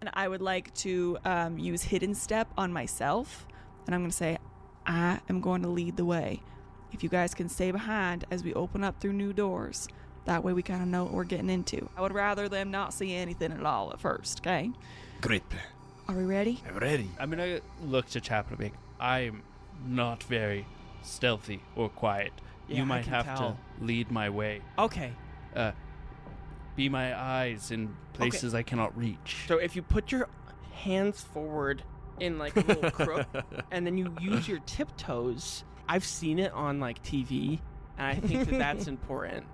And I would like to use hidden step on myself. And I'm going to say, I am going to lead the way. If you guys can stay behind as we open up through new doors, that way we kind of know what we're getting into. I would rather them not see anything at all at first, okay? Great plan. Are we ready? I'm ready. I'm going to look to Chapman. I'm not very stealthy or quiet. Yeah, you I might can have tell. to lead my way. Okay. Be my eyes in places I cannot reach. So if you put your hands forward in like a little crook, and then you use your tiptoes, I've seen it on like TV, and I think that that's important.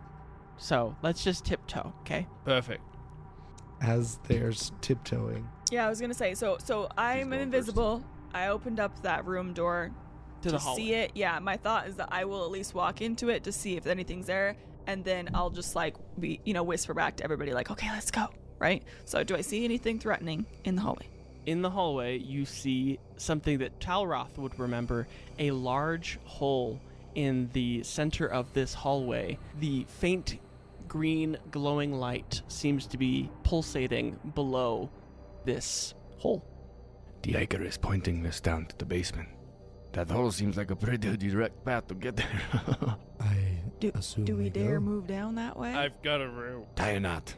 So let's just tiptoe, okay? Perfect. As there's tiptoeing. Yeah, I was going to say, so I'm invisible. I opened up that room door To the hallway. see it. Yeah, my thought is that I will at least walk into it to see if anything's there, and then I'll just like be, whisper back to everybody like, okay, let's go, right? So do I see anything threatening in the hallway? In the hallway, you see something that Talroth would remember, a large hole in the center of this hallway. The faint green glowing light seems to be pulsating below this hole. The Ichor is pointing us down to the basement. That hole seems like a pretty direct path to get there. I assume Do we dare go. move down that way? I've got a room. Tie a knot.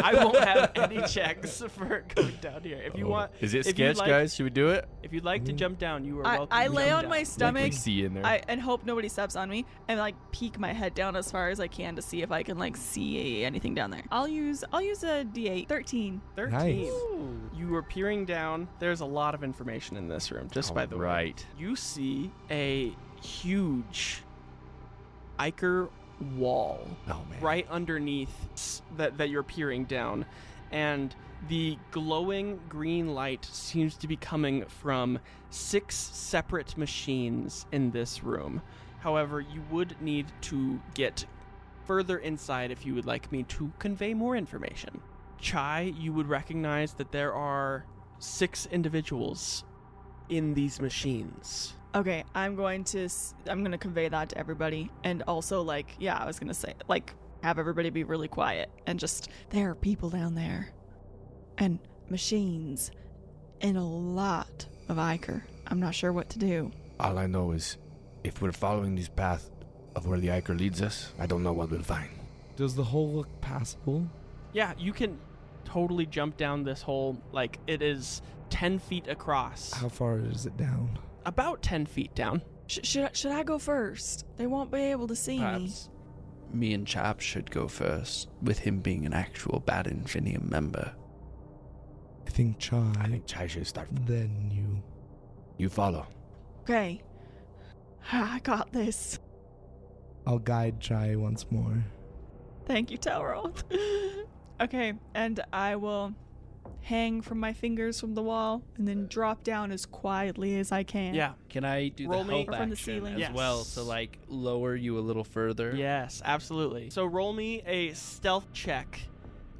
I won't have any checks for going down here. If you want, Is it if you'd sketch, like- guys? Should we do it? if you'd like to jump down, you are welcome. I to lay jump on down. my stomach. Like we see in there. and hope nobody steps on me, and like peek my head down as far as I can to see if I can like see anything down there. I'll use a D8. 13. 13. Nice. You are peering down. There's a lot of information in this room, just by the way. Right. You see a huge Ichor Wall Oh, man. right underneath that you're peering down, and the glowing green light seems to be coming from 6 separate machines in this room. However, you would need to get further inside if you would like me to convey more information. Chai, you would recognize that there are 6 individuals in these machines. Okay, I'm going to convey that to everybody, and also I was gonna say have everybody be really quiet and just there are people down there, and machines, and a lot of Ichor. I'm not sure what to do. All I know is, if we're following this path of where the Ichor leads us, I don't know what we'll find. Does the hole look passable? Yeah, you can totally jump down this hole. Like, it is 10 feet across. How far is it down? About 10 feet down. Should I go first? They won't be able to see me. Perhaps me and Chap should go first, with him being an actual Bad Infinium member. I think Chai. I think Chai should start. Then you. You follow. Okay, I got this. I'll guide Chai once more. Thank you, Talroth. Okay, and I will hang from my fingers from the wall and then drop down as quietly as I can. Yeah. Can I do Roll the me- help Or from the action ceiling. as Yes. well to lower you a little further? Yes, absolutely. So roll me a stealth check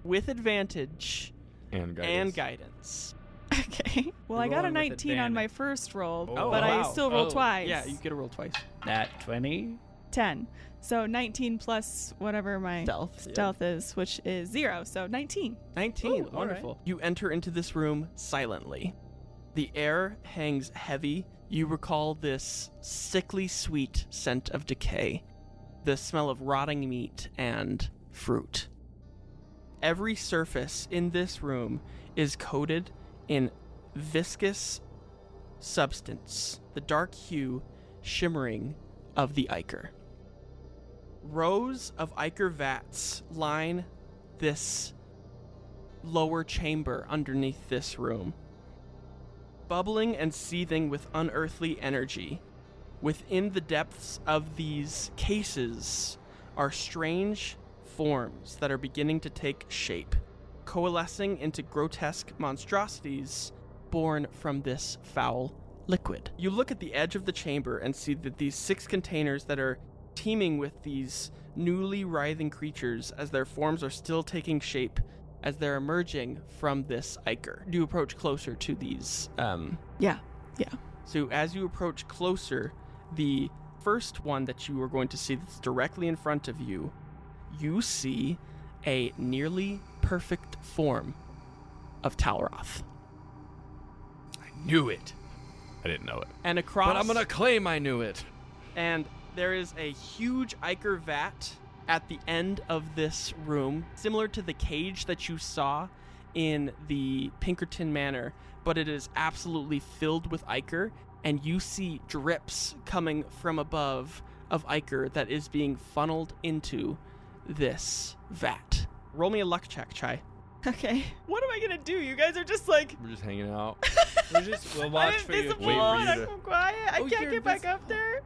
with advantage And and guidance. Okay. Well, You're I got a rolling with 19 on my advantage. first roll, Oh, but I wow. still roll Oh, twice. Yeah, you get a roll twice. Nat 20? 10. So 19 plus whatever my Stealth. is, which is 0. So 19. 19. Ooh, all Wonderful. You enter into this room silently. The air hangs heavy. You recall this sickly sweet scent of decay, the smell of rotting meat and fruit. Every surface in this room is coated in viscous substance, the dark hue shimmering of the ichor. Rows of ichor vats line this lower chamber underneath this room, bubbling and seething with unearthly energy. Within the depths of these cases are strange forms that are beginning to take shape, coalescing into grotesque monstrosities born from this foul liquid. You look at the edge of the chamber and see that these 6 containers that are teeming with these newly writhing creatures, as their forms are still taking shape as they're emerging from this ichor. You approach closer to these. Yeah. So as you approach closer, the first one that you are going to see that's directly in front of you, you see a nearly perfect form of Talroth. I knew it. I didn't know it. And across... But I'm going to claim I knew it. And there is a huge Ichor vat at the end of this room, similar to the cage that you saw in the Pinkerton Manor, but it is absolutely filled with Ichor, and you see drips coming from above of Ichor that is being funneled into this vat. Roll me a luck check, Chai. Okay. What am I gonna do? You guys are just like, We're just hanging out. We'll watch I'm for you. invisible Wait for and you I'm to- quiet. I Oh, can't you're get back up there.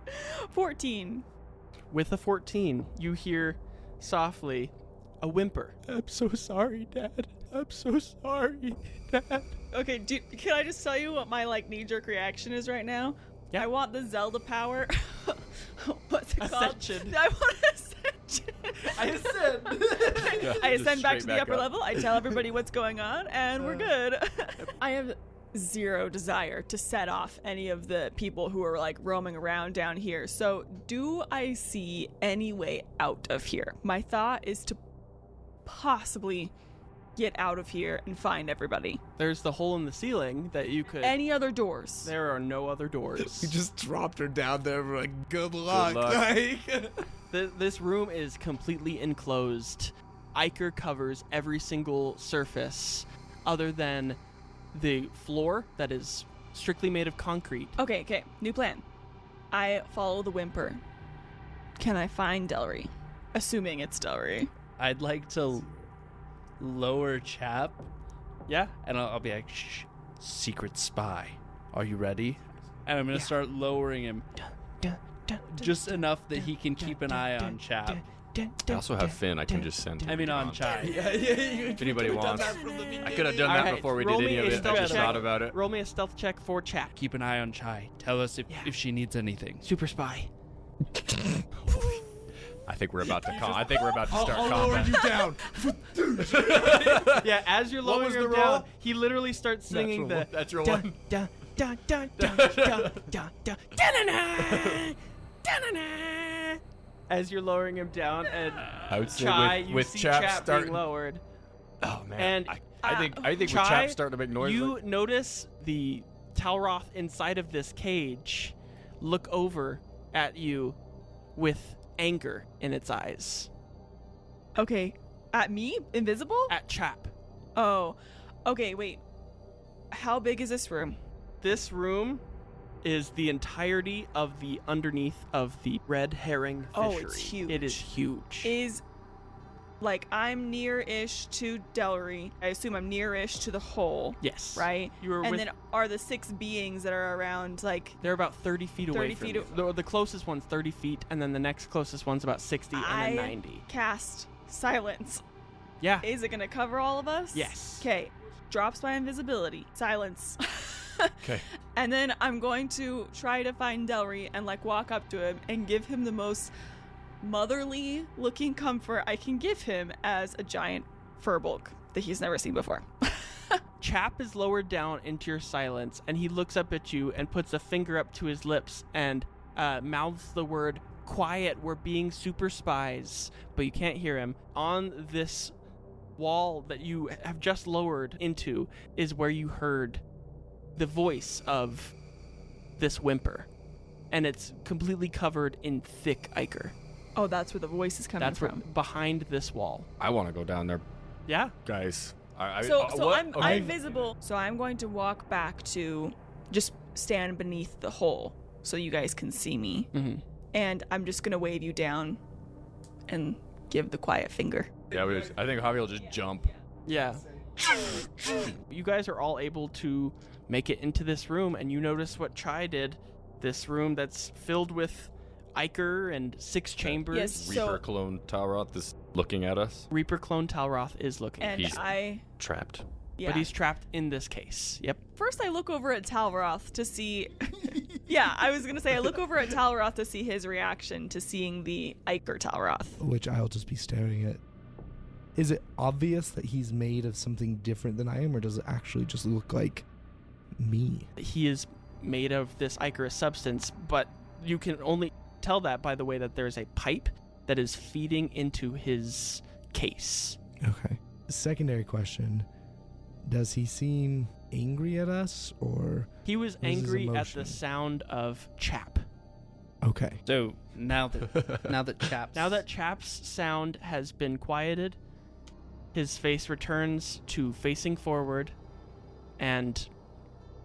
14. With a 14, you hear softly a whimper. I'm so sorry, Dad. I'm so sorry, Dad. Okay, can I just tell you what my like knee-jerk reaction is right now? Yeah. I want the Zelda power. What's it called? Ascension. I want ascension. I ascend. I Just ascend back straight to the back upper up. level. I tell everybody what's going on, and we're good. I have zero desire to set off any of the people who are like roaming around down here. So, do I see any way out of here? My thought is to possibly get out of here and find everybody. There's the hole in the ceiling that you could... Any other doors? There are no other doors. We just dropped her down there. We're like, good luck. luck. Like, This room is completely enclosed. Ichor covers every single surface other than the floor that is strictly made of concrete. Okay. New plan. I follow the whimper. Can I find Delry? Assuming it's Delry. I'd like to lower Chap, Yeah? and I'll be like, shh, secret spy. Are you ready? And I'm going to start lowering him just enough that he can keep an eye on Chap. I also have Finn. I can just send him. I mean, on Chai. If anybody wants. I could have done that Alright, before we roll did me any of a it. I stealth just check. thought about it. Roll me a stealth check for chat. Keep an eye on Chai. Tell us if she needs anything. Super spy. I think we're about to I think we're about to start I'll lower combat. you down. Yeah, as you're What lowering was him the down, roll? he literally starts singing the... Natural Dun, one. dun, dun, dun, dun, dun, dun, dun, dun-na-na, dun-na-na. As you're lowering him down, and I would say Chai, you with see Chap Chap starting. being lowered. Oh man. And, I think with Chai, Chap starting to make noise. You like, notice the Talroth inside of this cage look over at you with anger in its eyes. Okay. At me? Invisible? At Chap. Oh. Okay, wait. How big is this room? This room is the entirety of the underneath of the Red Herring Fishery. Oh, it's huge. It is huge. Is like I'm near-ish to Delry. I assume I'm near-ish to the hole, Yes. right? You were And with... then are the 6 beings that are around like They're about 30 feet away 30 from feet you. The closest one's 30 feet, and then the next closest one's about 60, and then 90. cast silence? Yeah. Is it gonna cover all of us? Yes. Okay. Drops my invisibility. Silence. Okay. And then I'm going to try to find Delry and like walk up to him and give him the most motherly looking comfort I can give him as a giant fur bulk that he's never seen before. Chap is lowered down into your silence, and he looks up at you and puts a finger up to his lips and mouths the word, "Quiet, we're being super spies." But you can't hear him. On this wall that you have just lowered into is where you heard the voice of this whimper. And it's completely covered in thick ichor. Oh, that's where the voice is coming That's where, from. behind this wall. I want to go down there, Yeah? guys. So what? I'm Okay. visible. So I'm going to walk back to just stand beneath the hole so you guys can see me. Mm-hmm. And I'm just gonna wave you down and give the quiet finger. Yeah, I think Javi will just jump. Yeah. You guys are all able to make it into this room, and you notice what Chai did. This room that's filled with ichor and 6 chambers. Yes. So- Reaper clone Talroth is looking at us. Reaper clone Talroth is looking. And He's- I Trapped. yeah. But he's trapped in this case. Yep. First, I look over at Talroth to see. Yeah, I was gonna say I look over at Talroth to see his reaction to seeing the Ichor Talroth. which I'll just be staring at. Is it obvious that he's made of something different than I am, or does it actually just look like me? He is made of this ichorous substance, but you can only tell that by the way that there's a pipe that is feeding into his case. Okay. secondary question, does he seem angry at us, or He was what is his angry at emotion? the sound of Chap. Okay. So now that Chap's sound has been quieted, his face returns to facing forward and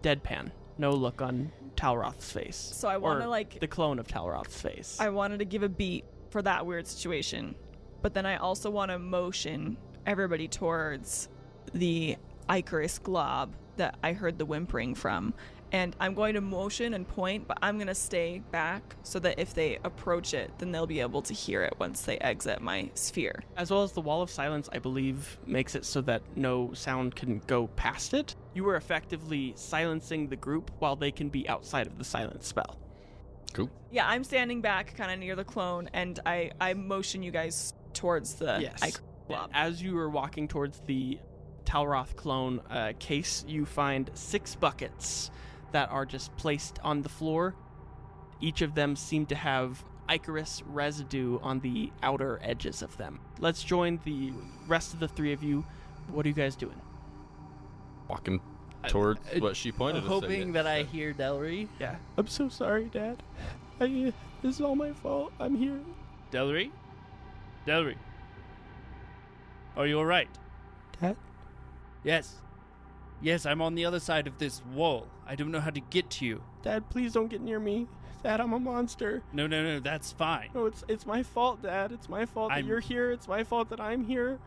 deadpan. No look on Talroth's face. So I want to the clone of Talroth's face. I wanted to give a beat for that weird situation, but then I also want to motion everybody towards the Icarus glob that I heard the whimpering from. And I'm going to motion and point, but I'm going to stay back so that if they approach it, then they'll be able to hear it once they exit my sphere. As well as the wall of silence, I believe, makes it so that no sound can go past it. You are effectively silencing the group while they can be outside of the silence spell. Cool. Yeah, I'm standing back kind of near the clone, and I motion you guys towards the Icarus glob. As you are walking towards the Talroth clone case, you find 6 buckets that are just placed on the floor. Each of them seem to have Icarus residue on the outer edges of them. Let's join the rest of the 3 of you. What are you guys doing? Walking towards what she pointed us at. hoping that I hear Delry. Yeah. I'm so sorry, Dad. This is all my fault. I'm here. Delry? Delry. Are you alright? Dad? Yes. Yes, I'm on the other side of this wall. I don't know how to get to you. Dad, please don't get near me. Dad, I'm a monster. No, that's fine. No, it's my fault, Dad. It's my fault that you're here. It's my fault that I'm here.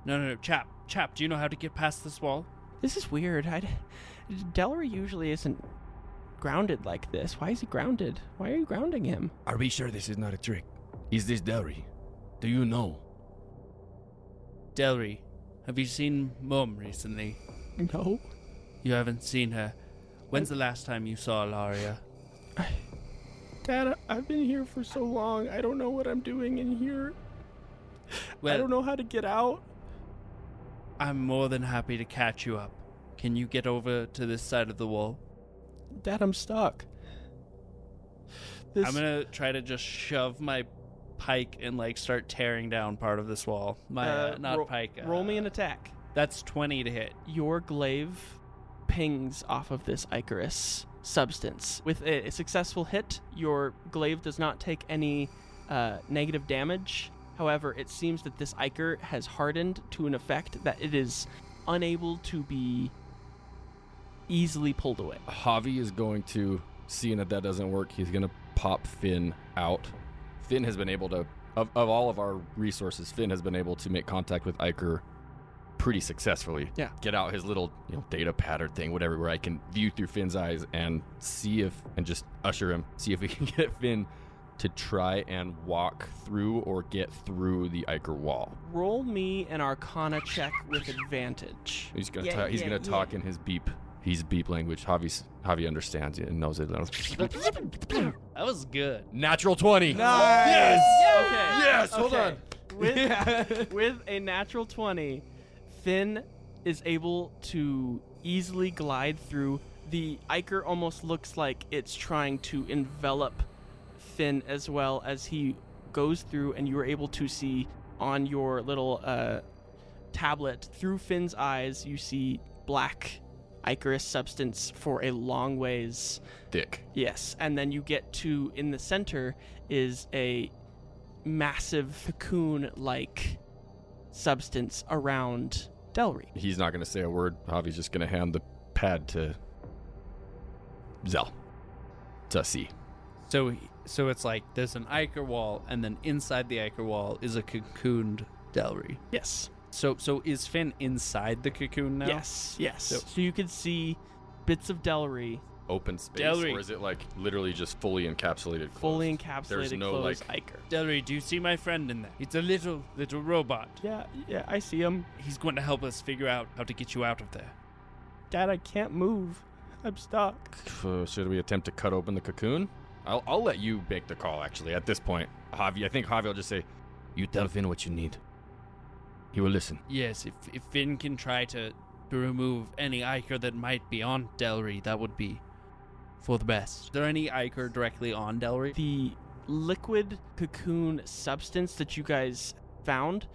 No, Chap, do you know how to get past this wall? This is weird. Delry usually isn't grounded like this. Why is he grounded? Why are you grounding him? Are we sure this is not a trick? Is this Delry? Do you know? Delry, have you seen Mum recently? No. You haven't seen her. When's the last time you saw Ilaria? Dad, I've been here for so long. I don't know what I'm doing in here. Well, I don't know how to get out. I'm more than happy to catch you up. Can you get over to this side of the wall? Dad, I'm stuck. I'm gonna try to just shove my pike and start tearing down part of this wall. My pike. Roll me an attack. That's 20 to hit. Your glaive pings off of this Icarus substance. With a successful hit, your glaive does not take any negative damage. However, it seems that this Ichor has hardened to an effect that it is unable to be easily pulled away. Javi is going to, seeing that doesn't work, he's going to pop Finn out. Finn has been able to, of all of our resources, Finn has been able to make contact with Ichor pretty successfully. Yeah. Get out his little data pattern thing, whatever, where I can view through Finn's eyes and just usher him, see if we can get Finn to try and walk through or get through the Ichor Wall. Roll me an Arcana check with advantage. He's gonna talk in his beep language. Javi understands it and knows it. That was good. Natural 20. Nice. Yes. Okay. Yes. Hold Okay. on. With a natural 20, Finn is able to easily glide through. The Ichor almost looks like it's trying to envelop Finn as well as he goes through, and you are able to see on your little tablet through Finn's eyes. You see black Icarus substance for a long ways. Thick. Yes, and then you get to, in the center is a massive cocoon-like substance around Delry. He's not going to say a word. Javi's just going to hand the pad to Zell to see. So it's like there's an Ichor wall, and then inside the Ichor wall is a cocooned Delry. Yes. So is Finn inside the cocoon now? Yes. So you can see bits of Delry, Open space, Delry. or is it literally just fully encapsulated? fully closed? encapsulated, There's no closed Ichor. Delry, do you see my friend in there? It's a little robot. Yeah, I see him. He's going to help us figure out how to get you out of there. Dad, I can't move. I'm stuck. Should we attempt to cut open the cocoon? I'll let you make the call, actually, at this point. Javi, I think Javi will just say, you tell Finn what you need. He will listen. Yes, if Finn can try to remove any Ichor that might be on Delry, that would be for the best. Is there any Ichor directly on Delry? The liquid cocoon substance that you guys found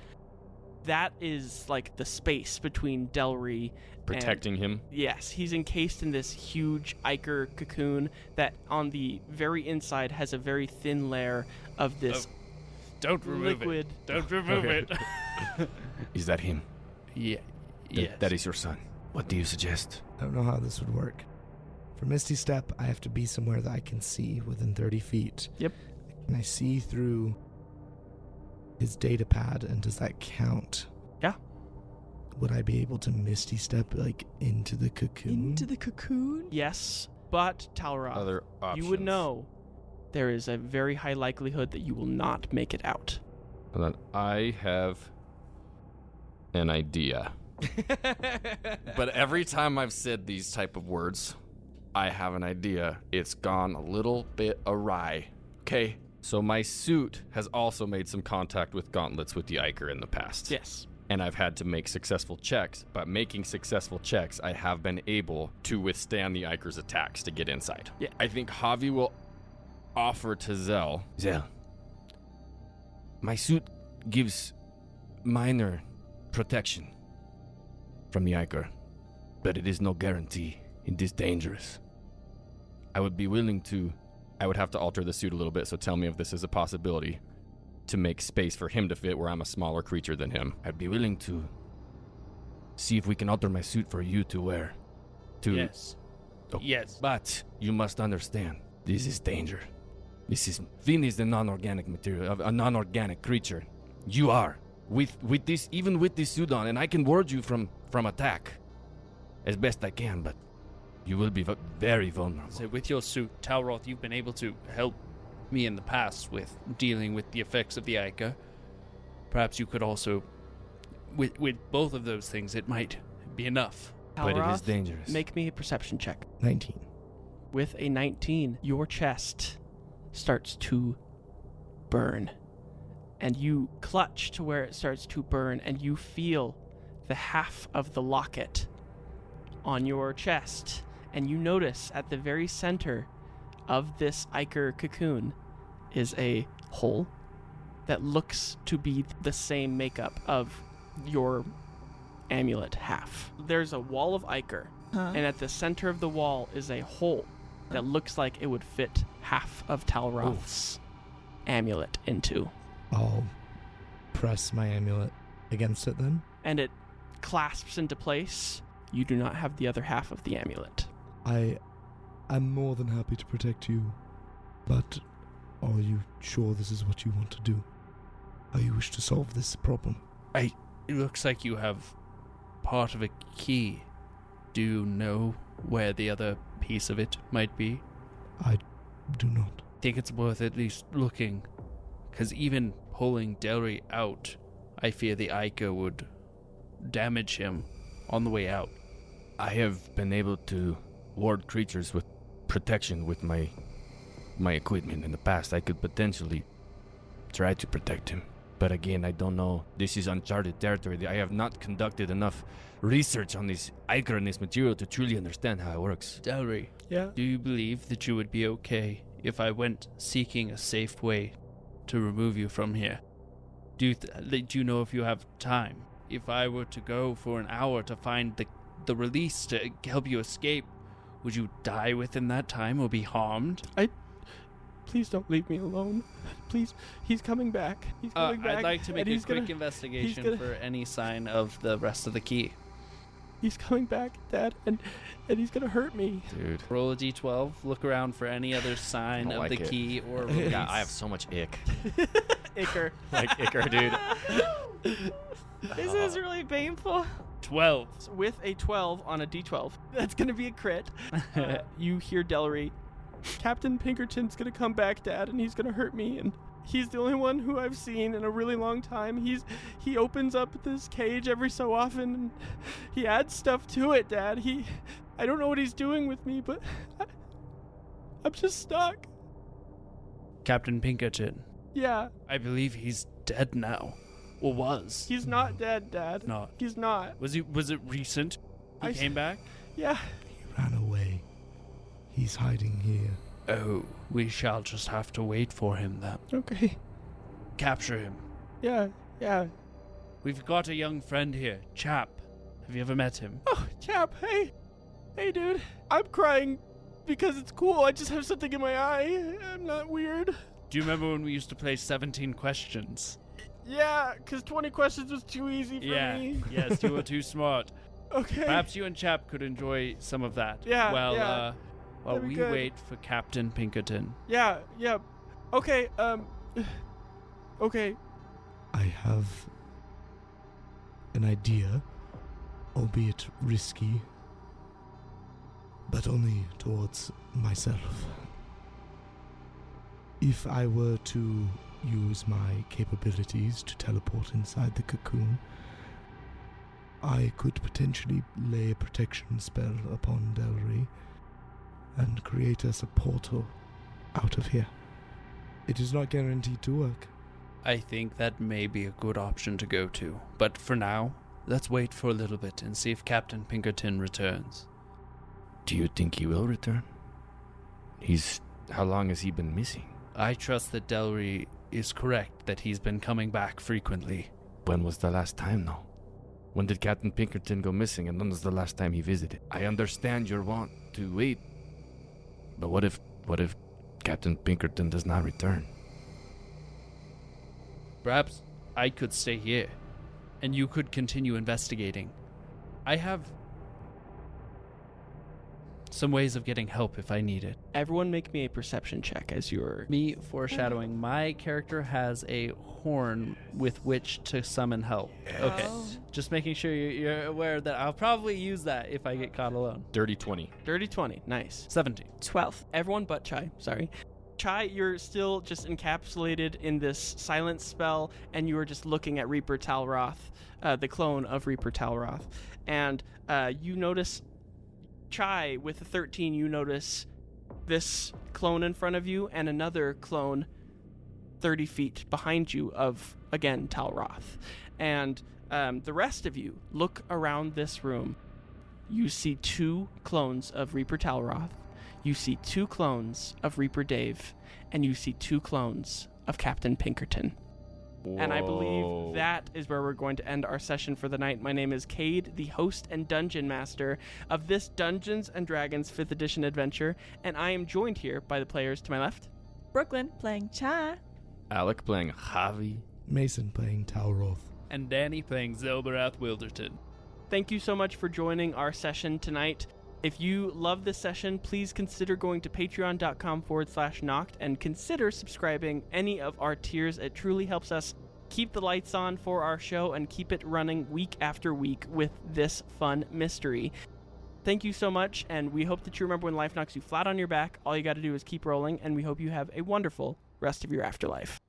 That is like the space between Delry Protecting him. Yes, he's encased in this huge ichor cocoon that on the very inside has a very thin layer of this Don't remove liquid. it. Don't remove it. Is that him? Yeah. Yes. That is your son. What do you suggest? I don't know how this would work. For Misty Step, I have to be somewhere that I can see within 30 feet. Yep. Can I see through his data pad, and does that count? Yeah. Would I be able to Misty Step, like, into the cocoon? Into the cocoon? Yes, but Talroth, Other options. you would know there is a very high likelihood that you will not make it out. Hold on. I have an idea. But every time I've said these type of words, I have an idea. It's gone a little bit awry. Okay? So my suit has also made some contact with gauntlets with the Ichor in the past. Yes. And I've had to make successful checks. But making successful checks, I have been able to withstand the Ichor's attacks to get inside. Yeah. I think Javi will offer to Zell. Zell, my suit gives minor protection from the Ichor, but it is no guarantee. It is dangerous. I would be willing to... I would have to alter the suit a little bit, so tell me if this is a possibility, to make space for him to fit where I'm a smaller creature than him. I'd be willing to see if we can alter my suit for you to wear. Yes. Oh. Yes. But you must understand, this is danger. Finn is the non-organic material, a non-organic creature. You are. With this, even with this suit on, and I can ward you from attack as best I can, but you will be very vulnerable. So with your suit, Talroth, you've been able to help me in the past with dealing with the effects of the Ichor. Perhaps you could also, with both of those things, it might be enough. But it is Talroth, dangerous. make me a perception check. 19. With a 19, your chest starts to burn. And you clutch to where it starts to burn, and you feel the half of the locket on your chest. And you notice at the very center of this Ichor cocoon is a hole that looks to be the same makeup of your amulet half. There's a wall of Ichor, and at the center of the wall is a hole that looks like it would fit half of Talroth's amulet into. I'll press my amulet against it then. And it clasps into place. You do not have the other half of the amulet. I'm more than happy to protect you, but are you sure this is what you want to do? How you wish to solve this problem? It looks like you have part of a key. Do you know where the other piece of it might be? I do not. I think it's worth at least looking, because even pulling Delry out, I fear the Ichor would damage him on the way out. I have been able to ward creatures with protection with my equipment in the past. I could potentially try to protect him. But again, I don't know. This is uncharted territory. I have not conducted enough research on this Ichor and this material to truly understand how it works. Delry, Yeah. do you believe that you would be okay if I went seeking a safe way to remove you from here? Do you know if you have time? If I were to go for an hour to find the release to help you escape, would you die within that time or be harmed? Please don't leave me alone. Please, he's coming back. He's coming back. I'd like to make and a quick investigation for any sign of the rest of the key. He's coming back, Dad, and he's gonna hurt me. Dude. Roll a d12, look around for any other sign I of like the it. key or release. Yeah, I have so much ick. Ichor. Like Ichor, dude. This is really painful. 12. With a 12 on a d12. That's gonna be a crit. You hear Delry. Captain Pinkerton's gonna come back, Dad, and he's gonna hurt me, and he's the only one who I've seen in a really long time. He opens up this cage every so often, and he adds stuff to it, Dad. I don't know what he's doing with me, but I'm just stuck. Captain Pinkerton, Yeah, I believe he's dead now. Or was. he's not dead, Dad. Not. He's not. Was it recent? He I- came back? Yeah. He ran away. He's hiding here. Oh, we shall just have to wait for him then. Okay. Capture him. Yeah. We've got a young friend here, Chap. Have you ever met him? Oh, Chap, hey. Hey, dude. I'm crying because it's cool. I just have something in my eye. I'm not weird. Do you remember when we used to play 17 questions? Yeah, because 20 questions was too easy for me. Yes, you were too smart. Okay. Perhaps you and Chap could enjoy some of that. Yeah, While That'd be we good. wait for Captain Pinkerton. Yeah. Okay, okay. I have an idea, albeit risky, but only towards myself. If I were to use my capabilities to teleport inside the cocoon, I could potentially lay a protection spell upon Delry and create us a portal out of here. It is not guaranteed to work. I think that may be a good option to go to. But for now, let's wait for a little bit and see if Captain Pinkerton returns. Do you think he will return? How long has he been missing? I trust that Delry is correct that he's been coming back frequently. When was the last time, though? When did Captain Pinkerton go missing, and when was the last time he visited? I understand your want to wait, but what if Captain Pinkerton does not return? Perhaps I could stay here, and you could continue investigating. I have some ways of getting help if I need it. Everyone make me a perception check as you're... Me foreshadowing, my character has a horn with which to summon help. Okay. Oh. Just making sure you're aware that I'll probably use that if I get caught alone. Dirty 20. Dirty 20. Nice. 17. 12. Everyone but Chai. Sorry. Chai, you're still just encapsulated in this silence spell, and you are just looking at Reaper Talroth, the clone of Reaper Talroth. And you notice... Chai, with a 13, you notice this clone in front of you and another clone 30 feet behind you of, again, Talroth. And the rest of you look around this room. You see 2 clones of Reaper Talroth. You see 2 clones of Reaper Dave. And you see 2 clones of Captain Pinkerton. Whoa. And I believe that is where we're going to end our session for the night. My name is Cade, the host and dungeon master of this Dungeons & Dragons 5th edition adventure, and I am joined here by the players to my left. Brooklyn playing Cha. Alec playing Javi. Mason playing Talroth. And Danny playing Zelbarath Wilderton. Thank you so much for joining our session tonight. If you love this session, please consider going to patreon.com/knocked and consider subscribing any of our tiers. It truly helps us keep the lights on for our show and keep it running week after week with this fun mystery. Thank you so much, and we hope that you remember when life knocks you flat on your back, all you got to do is keep rolling, and we hope you have a wonderful rest of your afterlife.